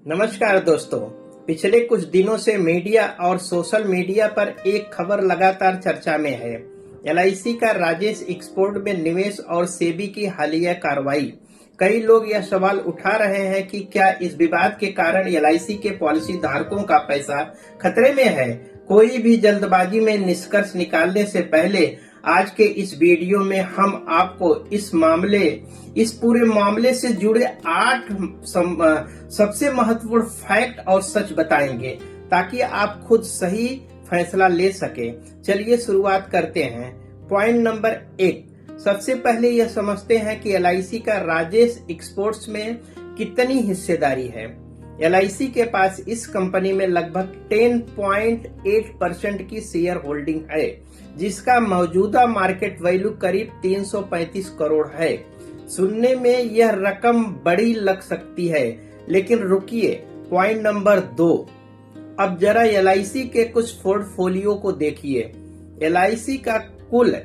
नमस्कार दोस्तों। पिछले कुछ दिनों से मीडिया और सोशल मीडिया पर एक खबर लगातार चर्चा में है। एलआईसी का राजेश एक्सपोर्ट में निवेश और सेबी की हालिया कार्रवाई। कई लोग यह सवाल उठा रहे हैं कि क्या इस विवाद के कारण एलआईसी के पॉलिसी धारकों का पैसा खतरे में है। कोई भी जल्दबाजी में निष्कर्ष निकालने से पहले आज के इस वीडियो में हम आपको इस पूरे मामले से जुड़े 8 सबसे महत्वपूर्ण फैक्ट और सच बताएंगे ताकि आप खुद सही फैसला ले सके। चलिए शुरुआत करते हैं। पॉइंट नंबर 1, सबसे पहले यह समझते हैं कि एलआईसी का राजेश एक्सपोर्ट्स में कितनी हिस्सेदारी है। एलआईसी के पास इस कंपनी में लगभग 10.8% की शेयर होल्डिंग है, जिसका मौजूदा मार्केट वैल्यू करीब 335 करोड़ है। सुनने में यह रकम बड़ी लग सकती है, लेकिन रुकिए। पॉइंट नंबर 2, अब जरा एलआईसी के कुछ पोर्टफोलियो को देखिए। एलआईसी का कुल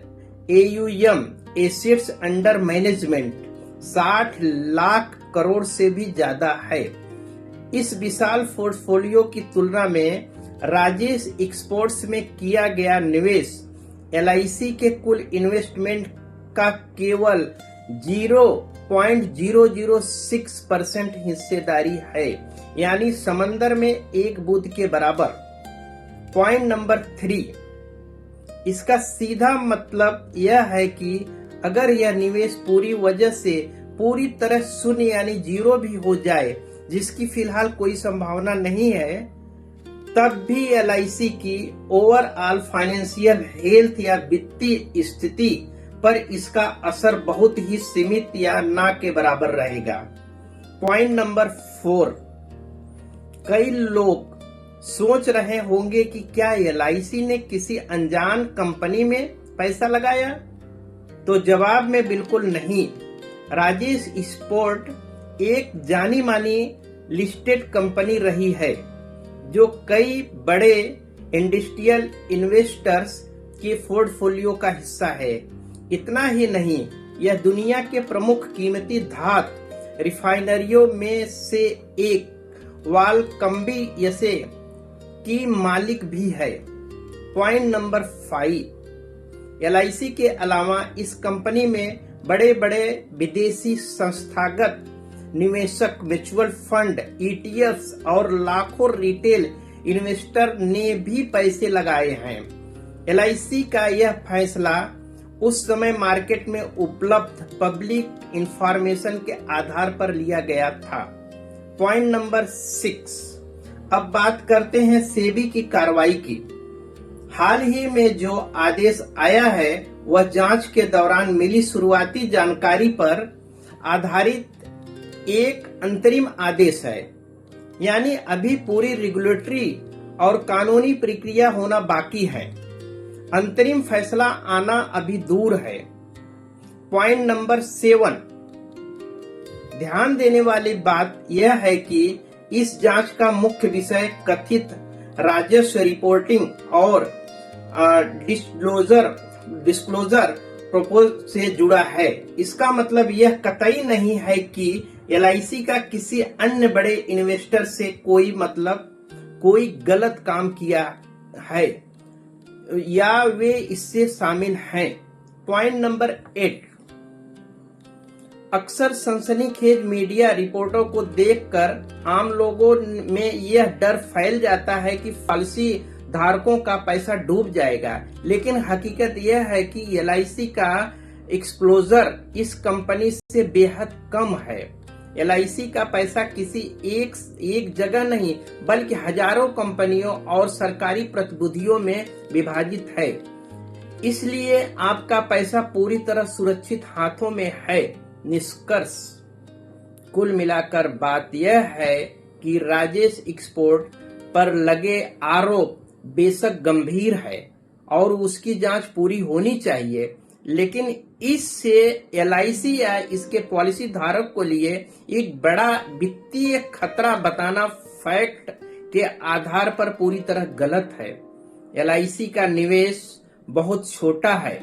AUM assets under management 60 lakh crore से भी ज्यादा है। इस विशाल पोर्टफोलियो की तुलना में राजेश एक्सपोर्ट्स में किया गया निवेश एलआईसी के कुल इन्वेस्टमेंट का केवल 0.006% हिस्सेदारी है, यानी समंदर में एक बूंद के बराबर। पॉइंट नंबर 3, इसका सीधा मतलब यह है कि अगर यह निवेश पूरी तरह शून्य यानी जीरो भी हो जाए, जिसकी फिलहाल कोई संभावना नहीं है, तब भी एलआईसी की ओवरऑल फाइनेंशियल हेल्थ या वित्तीय स्थिति पर इसका असर बहुत ही सीमित या ना के बराबर रहेगा। पॉइंट नंबर 4, कई लोग सोच रहे होंगे कि क्या एलआईसी ने किसी अनजान कंपनी में पैसा लगाया, तो जवाब में बिल्कुल नहीं। राजेश एक्सपोर्ट एक जानी मानी लिस्टेड कंपनी रही है जो कई बड़े इंडस्ट्रियल इन्वेस्टर्स के पोर्टफोलियो का हिस्सा है। इतना ही नहीं, यह दुनिया के प्रमुख कीमती धातु रिफाइनरियों में से एक वालकम्बी की मालिक भी है। पॉइंट नंबर 5, एलआईसी के अलावा इस कंपनी में बड़े बड़े विदेशी संस्थागत निवेशक, म्यूचुअल फंड, ETFs और लाखों रिटेल इन्वेस्टर ने भी पैसे लगाए हैं। एलआईसी का यह फैसला उस समय मार्केट में उपलब्ध पब्लिक इंफॉर्मेशन के आधार पर लिया गया था। पॉइंट नंबर 6, अब बात करते हैं सेबी की कार्रवाई की। हाल ही में जो आदेश आया है वह जांच के दौरान मिली शुरुआती जानकारी पर आधारित एक अंतरिम आदेश है, यानी अभी पूरी रेगुलेटरी और कानूनी प्रक्रिया होना बाकी है। अंतरिम फैसला आना अभी दूर है। पॉइंट नंबर 7, ध्यान देने वाली बात यह है कि इस जांच का मुख्य विषय कथित राजस्व रिपोर्टिंग और डिस्क्लोजर प्रपोज से जुड़ा है। इसका मतलब यह कतई नहीं है कि एलआईसी का किसी अन्य बड़े इन्वेस्टर से कोई गलत काम किया है या वे इससे शामिल हैं। पॉइंट नंबर 8, अक्सर सनसनीखेज मीडिया रिपोर्टों को देखकर आम लोगों में यह डर फैल जाता है कि पॉलिसी धारकों का पैसा डूब जाएगा, लेकिन हकीकत यह है कि एलआईसी का एक्सपोजर इस कंपनी से बेहद कम है। एलआईसी का पैसा किसी एक जगह नहीं बल्कि हजारों कंपनियों और सरकारी प्रतिभूतियों में विभाजित है। इसलिए आपका पैसा पूरी तरह सुरक्षित हाथों में है। निष्कर्ष, कुल मिलाकर बात यह है कि राजेश एक्सपोर्ट पर लगे आरोप बेशक गंभीर है और उसकी जांच पूरी होनी चाहिए, लेकिन इससे एलआईसी या इसके पॉलिसी धारक को लिए एक बड़ा वित्तीय खतरा बताना फैक्ट के आधार पर पूरी तरह गलत है। एलआईसी का निवेश बहुत छोटा है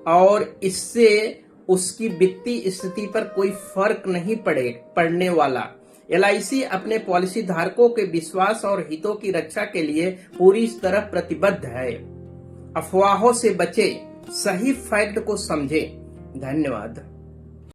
और इससे उसकी वित्तीय स्थिति पर कोई फर्क नहीं पड़ने वाला। LIC अपने पॉलिसी धारकों के विश्वास और हितों की रक्षा के लिए पूरी तरह प्रतिबद्ध है। अफवाहों से बचे, सही फैक्ट को समझें। धन्यवाद।